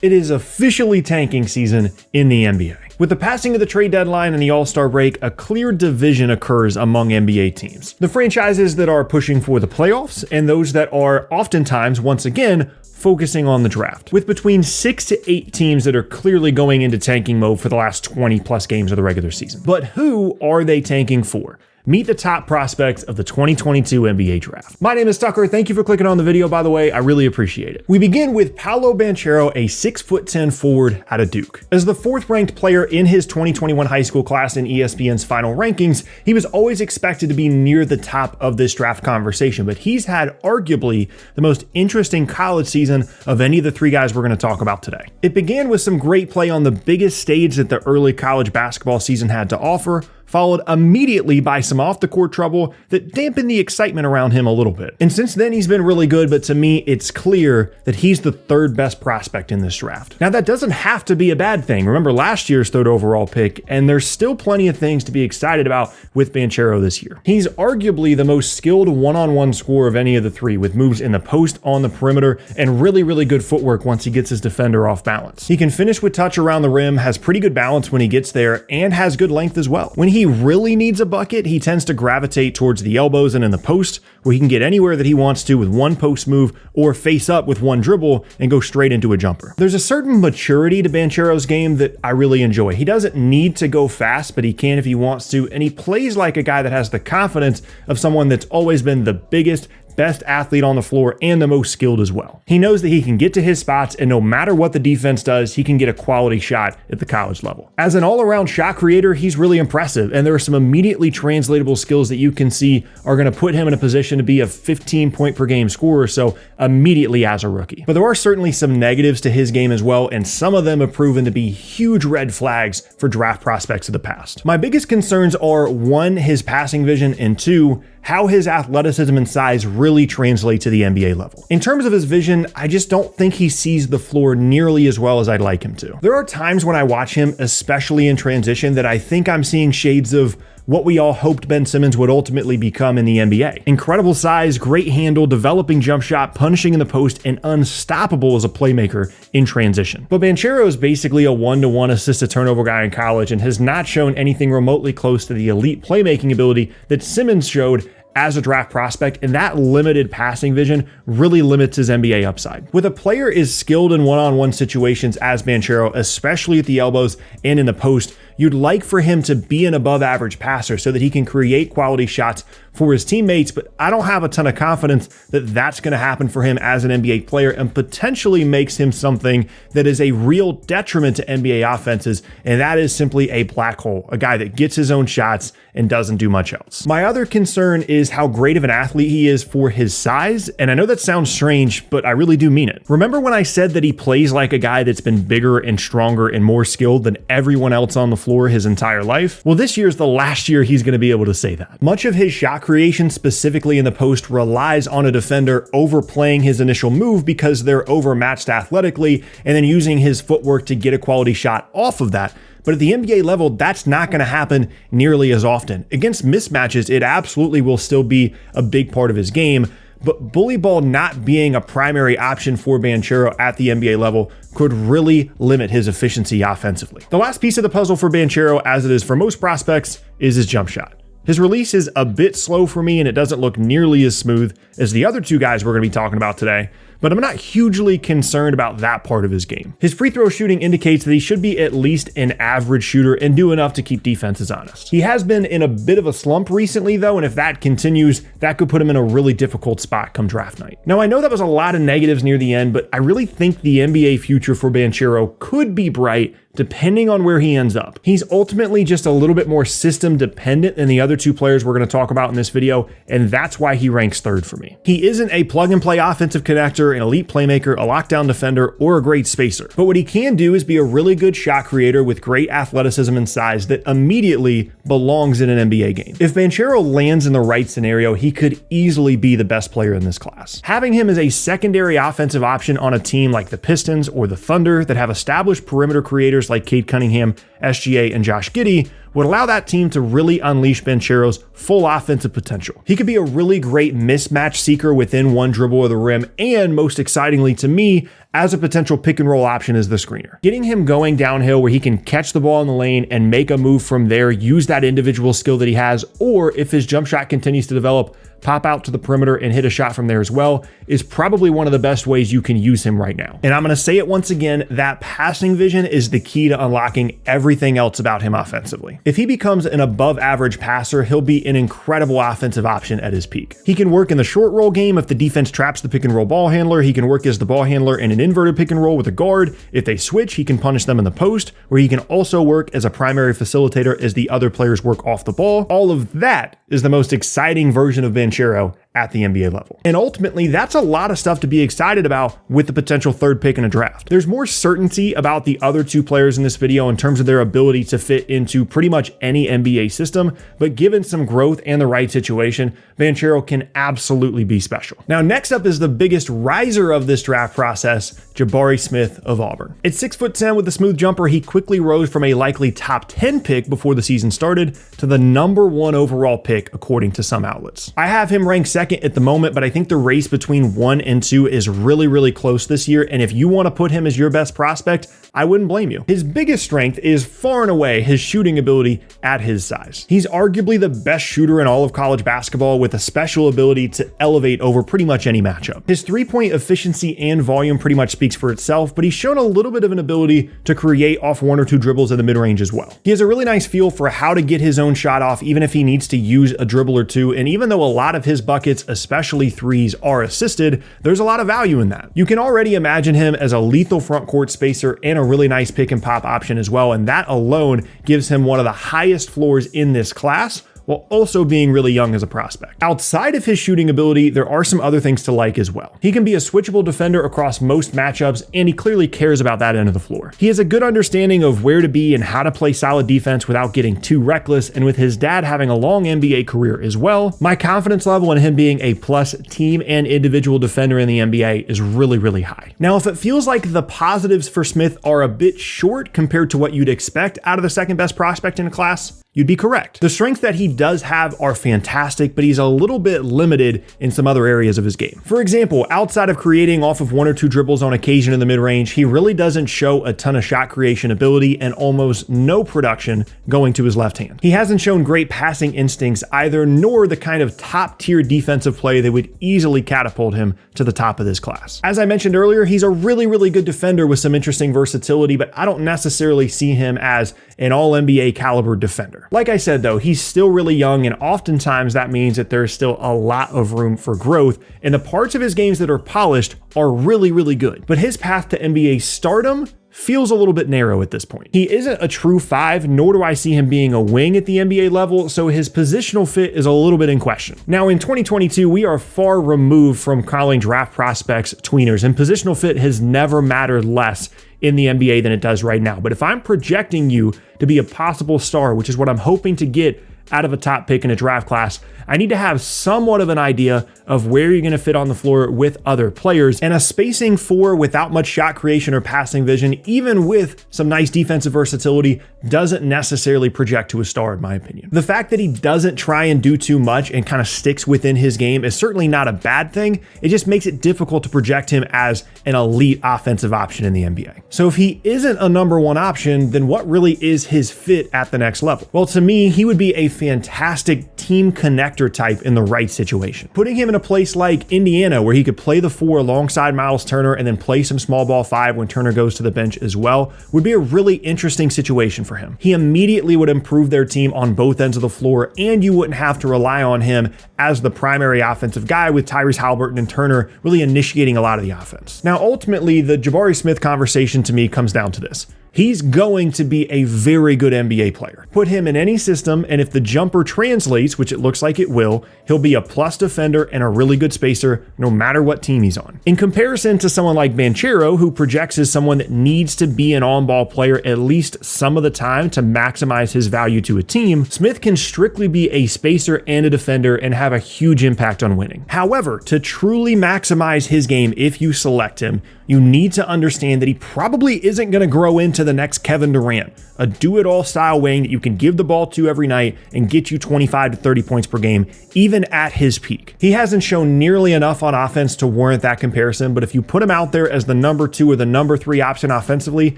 It is officially tanking season in the NBA. With the passing of the trade deadline and the All-Star break, a clear division occurs among NBA teams. The franchises that are pushing for the playoffs and those that are oftentimes, once again, focusing on the draft. With between 6 to 8 teams that are clearly going into tanking mode for the last 20 plus games of the regular season. But who are they tanking for? Meet the top prospects of the 2022 NBA draft. My name is Tucker. Thank you for clicking on the video, by the way. I really appreciate it. We begin with Paulo Banchero, a 6'10" forward out of Duke. As the 4th ranked player in his 2021 high school class in ESPN's final rankings, he was always expected to be near the top of this draft conversation, but he's had arguably the most interesting college season of any of the 3 guys we're going to talk about today. It began with some great play on the biggest stage that the early college basketball season had to offer, followed immediately by some off-the-court trouble that dampened the excitement around him a little bit. And since then, he's been really good, but to me, it's clear that he's the 3rd best prospect in this draft. Now, that doesn't have to be a bad thing. Remember last year's 3rd overall pick, and there's still plenty of things to be excited about with Banchero this year. He's arguably the most skilled one-on-one scorer of any of the 3, with moves in the post, on the perimeter, and really good footwork once he gets his defender off balance. He can finish with touch around the rim, has pretty good balance when he gets there, and has good length as well. When he really needs a bucket, he tends to gravitate towards the elbows and in the post, where he can get anywhere that he wants to with one post move or face up with one dribble and go straight into a jumper. There's a certain maturity to Banchero's game that I really enjoy. He doesn't need to go fast, but he can if he wants to, and he plays like a guy that has the confidence of someone that's always been the biggest, best athlete on the floor and the most skilled as well. He knows that he can get to his spots, and no matter what the defense does, he can get a quality shot at the college level. As an all-around shot creator, he's really impressive, and there are some immediately translatable skills that you can see are going to put him in a position to be a 15-point per game scorer, so immediately as a rookie. But there are certainly some negatives to his game as well, and some of them have proven to be huge red flags for draft prospects of the past. My biggest concerns are 1, his passing vision, and 2, how his athleticism and size really translate to the NBA level. In terms of his vision, I just don't think he sees the floor nearly as well as I'd like him to. There are times when I watch him, especially in transition, that I think I'm seeing shades of what we all hoped Ben Simmons would ultimately become in the NBA. Incredible size, great handle, developing jump shot, punishing in the post, and unstoppable as a playmaker in transition. But Banchero is basically a 1-to-1 assist to turnover guy in college and has not shown anything remotely close to the elite playmaking ability that Simmons showed as a draft prospect, and that limited passing vision really limits his NBA upside. With a player as skilled in one-on-one situations as Banchero, especially at the elbows and in the post, you'd like for him to be an above average passer so that he can create quality shots for his teammates, but I don't have a ton of confidence that that's going to happen for him as an NBA player, and potentially makes him something that is a real detriment to NBA offenses, and that is simply a black hole, a guy that gets his own shots and doesn't do much else. My other concern is how great of an athlete he is for his size, and I know that sounds strange, but I really do mean it. Remember when I said that he plays like a guy that's been bigger and stronger and more skilled than everyone else on the floor his entire life? Well, this year's the last year he's going to be able to say that. Much of his shot creation, specifically in the post, relies on a defender overplaying his initial move because they're overmatched athletically, and then using his footwork to get a quality shot off of that. But at the NBA level, that's not going to happen nearly as often. Against mismatches, it absolutely will still be a big part of his game, but bully ball not being a primary option for Banchero at the NBA level could really limit his efficiency offensively. The last piece of the puzzle for Banchero, as it is for most prospects, is his jump shot. His release is a bit slow for me, and it doesn't look nearly as smooth as the other 2 guys we're going to be talking about today, but I'm not hugely concerned about that part of his game. His free throw shooting indicates that he should be at least an average shooter and do enough to keep defenses honest. He has been in a bit of a slump recently though, and if that continues, that could put him in a really difficult spot come draft night. Now, I know that was a lot of negatives near the end, but I really think the NBA future for Banchero could be bright depending on where he ends up. He's ultimately just a little bit more system dependent than the other 2 players we're going to talk about in this video, and that's why he ranks 3rd for me. He isn't a plug and play offensive connector, an elite playmaker, a lockdown defender, or a great spacer. But what he can do is be a really good shot creator with great athleticism and size that immediately belongs in an NBA game. If Banchero lands in the right scenario, he could easily be the best player in this class. Having him as a secondary offensive option on a team like the Pistons or the Thunder that have established perimeter creators like Cade Cunningham, SGA, and Josh Giddey would allow that team to really unleash Banchero's full offensive potential. He could be a really great mismatch seeker within one dribble of the rim, and most excitingly to me, as a potential pick and roll option as the screener. Getting him going downhill where he can catch the ball in the lane and make a move from there, use that individual skill that he has, or if his jump shot continues to develop, pop out to the perimeter and hit a shot from there as well, is probably one of the best ways you can use him right now. And I'm going to say it once again, that passing vision is the key to unlocking everything else about him offensively. If he becomes an above average passer, he'll be an incredible offensive option at his peak. He can work in the short roll game if the defense traps the pick and roll ball handler. He can work as the ball handler in an inverted pick and roll with a guard. If they switch, he can punish them in the post, where he can also work as a primary facilitator as the other players work off the ball. All of that is the most exciting version of Banchero at the NBA level. And ultimately, that's a lot of stuff to be excited about with the potential third pick in a draft. There's more certainty about the other two players in this video in terms of their ability to fit into pretty much any NBA system, but given some growth and the right situation, Banchero can absolutely be special. Now, next up is the biggest riser of this draft process, Jabari Smith of Auburn. At 6'10" with a smooth jumper, he quickly rose from a likely top 10 pick before the season started to the #1 overall pick, according to some outlets. I have him ranked second at the moment, but I think the race between 1 and 2 is really close this year, and if you want to put him as your best prospect, I wouldn't blame you. His biggest strength is far and away his shooting ability at his size. He's arguably the best shooter in all of college basketball with a special ability to elevate over pretty much any matchup. His three-point efficiency and volume pretty much speaks for itself, but he's shown a little bit of an ability to create off 1 or 2 dribbles in the mid-range as well. He has a really nice feel for how to get his own shot off, even if he needs to use a dribble or two, and even though a lot of his buckets, especially threes, are assisted, there's a lot of value in that. You can already imagine him as a lethal front court spacer and a really nice pick and pop option as well, and that alone gives him one of the highest floors in this class, while also being really young as a prospect. Outside of his shooting ability, there are some other things to like as well. He can be a switchable defender across most matchups, and he clearly cares about that end of the floor. He has a good understanding of where to be and how to play solid defense without getting too reckless, and with his dad having a long NBA career as well, my confidence level in him being a plus team and individual defender in the NBA is really high. Now, if it feels like the positives for Smith are a bit short compared to what you'd expect out of the second best prospect in a class, you'd be correct. The strengths that he does have are fantastic, but he's a little bit limited in some other areas of his game. For example, outside of creating off of 1 or 2 dribbles on occasion in the mid-range, he really doesn't show a ton of shot creation ability and almost no production going to his left hand. He hasn't shown great passing instincts either, nor the kind of top-tier defensive play that would easily catapult him to the top of this class. As I mentioned earlier, he's a really good defender with some interesting versatility, but I don't necessarily see him as an all-NBA caliber defender. Like I said though, he's still really young, and oftentimes that means that there's still a lot of room for growth, and the parts of his games that are polished are really good. But his path to NBA stardom feels a little bit narrow at this point. He isn't a true 5, nor do I see him being a wing at the NBA level, so his positional fit is a little bit in question. Now, in 2022, we are far removed from calling draft prospects tweeners, and positional fit has never mattered less in the NBA than it does right now. But if I'm projecting you to be a possible star, which is what I'm hoping to get out of a top pick in a draft class, I need to have somewhat of an idea of where you're going to fit on the floor with other players, and a spacing 4 without much shot creation or passing vision, even with some nice defensive versatility, doesn't necessarily project to a star in my opinion. The fact that he doesn't try and do too much and kind of sticks within his game is certainly not a bad thing. It just makes it difficult to project him as an elite offensive option in the NBA. So if he isn't a #1 option, then what really is his fit at the next level? Well, to me, he would be a fantastic team connector type in the right situation. Putting him in a place like Indiana, where he could play the 4 alongside Miles Turner and then play some small ball 5 when Turner goes to the bench as well, would be a really interesting situation for him. He immediately would improve their team on both ends of the floor, and you wouldn't have to rely on him as the primary offensive guy, with Tyrese Haliburton and Turner really initiating a lot of the offense. Now, ultimately, the Jabari Smith conversation to me comes down to this. He's going to be a very good NBA player. Put him in any system, and if the jumper translates, which it looks like it will, he'll be a plus defender and a really good spacer no matter what team he's on. In comparison to someone like Banchero, who projects as someone that needs to be an on-ball player at least some of the time to maximize his value to a team, Smith can strictly be a spacer and a defender and have a huge impact on winning. However, to truly maximize his game if you select him, you need to understand that he probably isn't going to grow into into the next Kevin Durant, a do-it-all style wing that you can give the ball to every night and get you 25 to 30 points per game, even at his peak. He hasn't shown nearly enough on offense to warrant that comparison, but if you put him out there as the number 2 or the number 3 option offensively,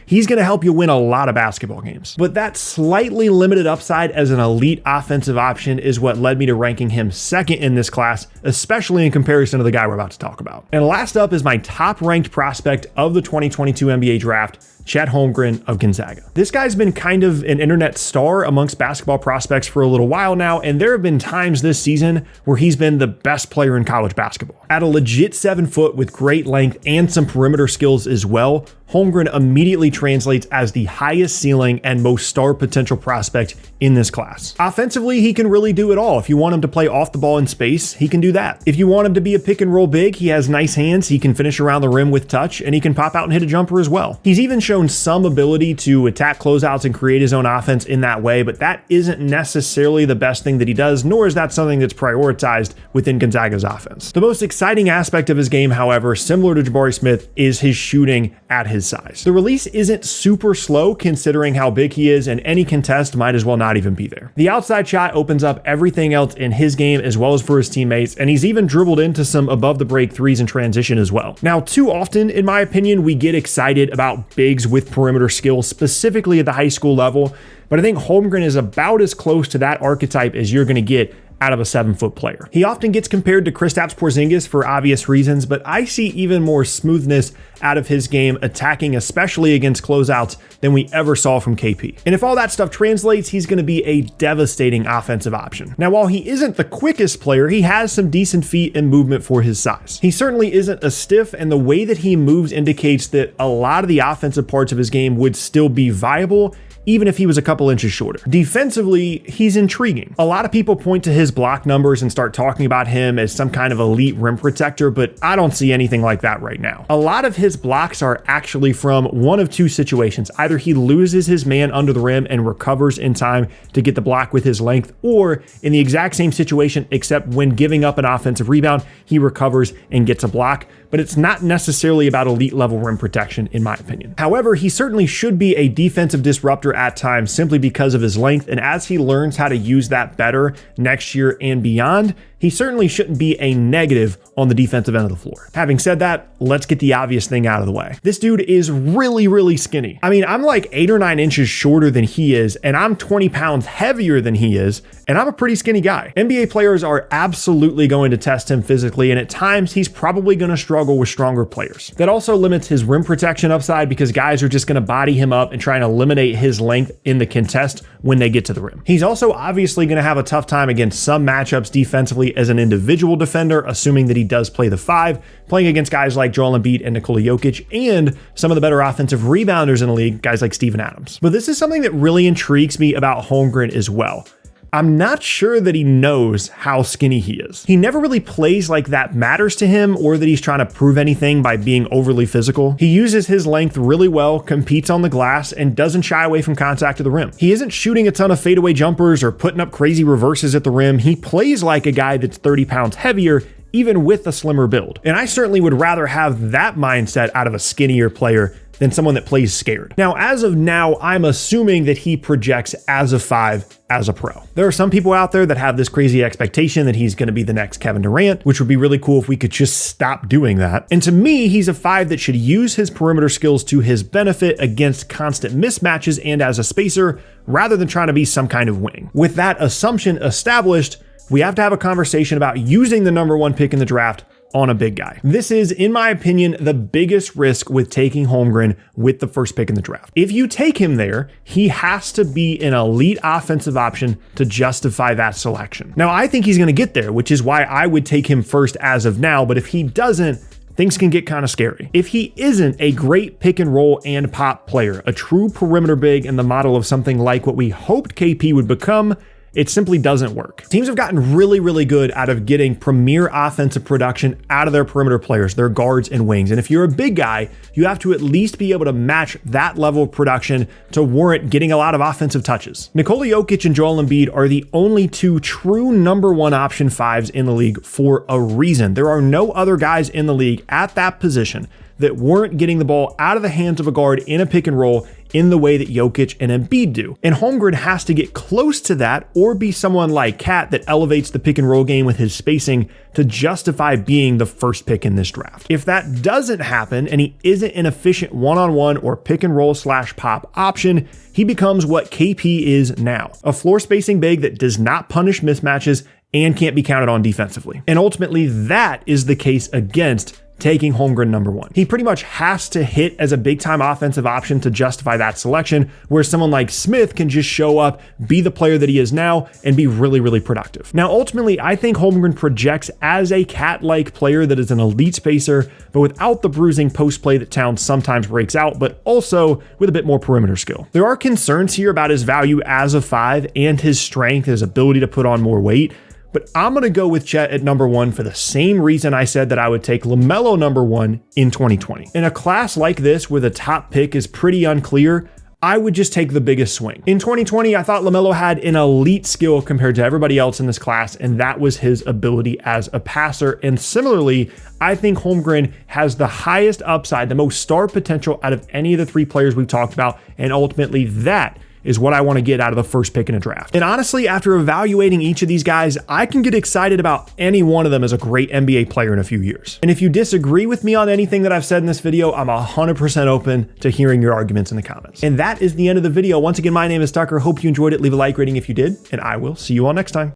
he's going to help you win a lot of basketball games. But that slightly limited upside as an elite offensive option is what led me to ranking him second in this class, especially in comparison to the guy we're about to talk about. And last up is my top ranked prospect of the 2022 NBA draft, Chet Holmgren of Gonzaga. This guy's been kind of an internet star amongst basketball prospects for a little while now, and there have been times this season where he's been the best player in college basketball. At a legit 7 foot with great length and some perimeter skills as well, Holmgren immediately translates as the highest ceiling and most star potential prospect in this class. Offensively, he can really do it all. If you want him to play off the ball in space, he can do that. If you want him to be a pick and roll big, he has nice hands, he can finish around the rim with touch, and he can pop out and hit a jumper as well. He's even shown some ability to attack closeouts and create his own offense in that way, but that isn't necessarily the best thing that he does, nor is that something that's prioritized within Gonzaga's offense. The most exciting aspect of his game, however, similar to Jabari Smith, is his shooting at his size. The release isn't super slow considering how big he is, and any contest might as well not even be there. The outside shot opens up everything else in his game as well as for his teammates, and he's even dribbled into some above the break threes in transition as well. Now, too often, in my opinion, we get excited about bigs with perimeter skills, specifically at the high school level, but I think Holmgren is about as close to that archetype as you're going to get out of a 7 foot player. He often gets compared to Kristaps Porzingis for obvious reasons, but I see even more smoothness out of his game attacking, especially against closeouts, than we ever saw from KP. And if all that stuff translates, he's going to be a devastating offensive option. Now, while he isn't the quickest player, he has some decent feet and movement for his size. He certainly isn't a stiff, and the way that he moves indicates that a lot of the offensive parts of his game would still be viable even if he was a couple inches shorter. Defensively, he's intriguing. A lot of people point to his block numbers and start talking about him as some kind of elite rim protector, but I don't see anything like that right now. A lot of his blocks are actually from one of two situations. Either he loses his man under the rim and recovers in time to get the block with his length, or in the exact same situation, except when giving up an offensive rebound, he recovers and gets a block. But it's not necessarily about elite level rim protection, in my opinion. However, he certainly should be a defensive disruptor at times simply because of his length, and as he learns how to use that better next year and beyond, he certainly shouldn't be a negative on the defensive end of the floor. Having said that, let's get the obvious thing out of the way. This dude is really, really skinny. I mean, I'm like 8 or 9 inches shorter than he is, and I'm 20 pounds heavier than he is, and I'm a pretty skinny guy. NBA players are absolutely going to test him physically, and at times he's probably going to struggle with stronger players. That also limits his rim protection upside because guys are just going to body him up and try and eliminate his length in the contest when they get to the rim. He's also obviously going to have a tough time against some matchups defensively as an individual defender, assuming that he does play the 5, playing against guys like Joel Embiid and Nikola Jokic, and some of the better offensive rebounders in the league, guys like Steven Adams. But this is something that really intrigues me about Holmgren as well. I'm not sure that he knows how skinny he is. He never really plays like that matters to him or that he's trying to prove anything by being overly physical. He uses his length really well, competes on the glass, and doesn't shy away from contact to the rim. He isn't shooting a ton of fadeaway jumpers or putting up crazy reverses at the rim. He plays like a guy that's 30 pounds heavier, even with a slimmer build. And I certainly would rather have that mindset out of a skinnier player than someone that plays scared. Now, as of now, I'm assuming that he projects as a 5 as a pro. There are some people out there that have this crazy expectation that he's going to be the next Kevin Durant, which would be really cool if we could just stop doing that. And to me, he's a 5 that should use his perimeter skills to his benefit against constant mismatches and as a spacer, rather than trying to be some kind of wing. With that assumption established, we have to have a conversation about using the number 1 pick in the draft on a big guy. This is, in my opinion, the biggest risk with taking Holmgren with the first pick in the draft. If you take him there, he has to be an elite offensive option to justify that selection. Now, I think he's going to get there, which is why I would take him first as of now, but if he doesn't, things can get kind of scary. If he isn't a great pick and roll and pop player, a true perimeter big in the model of something like what we hoped KP would become, it simply doesn't work. Teams have gotten really, really good out of getting premier offensive production out of their perimeter players, their guards and wings. And if you're a big guy, you have to at least be able to match that level of production to warrant getting a lot of offensive touches. Nikola Jokic and Joel Embiid are the only 2 true number 1 option 5s in the league for a reason. There are no other guys in the league at that position that weren't getting the ball out of the hands of a guard in a pick and roll in the way that Jokic and Embiid do. And Holmgren has to get close to that or be someone like Cat that elevates the pick and roll game with his spacing to justify being the first pick in this draft. If that doesn't happen and he isn't an efficient one-on-one or pick and roll / pop option, he becomes what KP is now, a floor spacing big that does not punish mismatches and can't be counted on defensively. And ultimately, that is the case against taking Holmgren number 1. He pretty much has to hit as a big-time offensive option to justify that selection, where someone like Smith can just show up, be the player that he is now, and be really, really productive. Now, ultimately, I think Holmgren projects as a Cat-like player that is an elite spacer, but without the bruising post play that Towns sometimes breaks out, but also with a bit more perimeter skill. There are concerns here about his value as a 5 and his strength, his ability to put on more weight, but I'm going to go with Chet at number 1 for the same reason I said that I would take LaMelo number 1 in 2020. In a class like this where the top pick is pretty unclear, I would just take the biggest swing. In 2020, I thought LaMelo had an elite skill compared to everybody else in this class, and that was his ability as a passer. And similarly, I think Holmgren has the highest upside, the most star potential out of any of the 3 players we've talked about, and ultimately that is what I want to get out of the first pick in a draft. And honestly, after evaluating each of these guys, I can get excited about any one of them as a great NBA player in a few years. And if you disagree with me on anything that I've said in this video, I'm 100% open to hearing your arguments in the comments. And that is the end of the video. Once again, my name is Tucker. Hope you enjoyed it. Leave a like rating if you did, and I will see you all next time.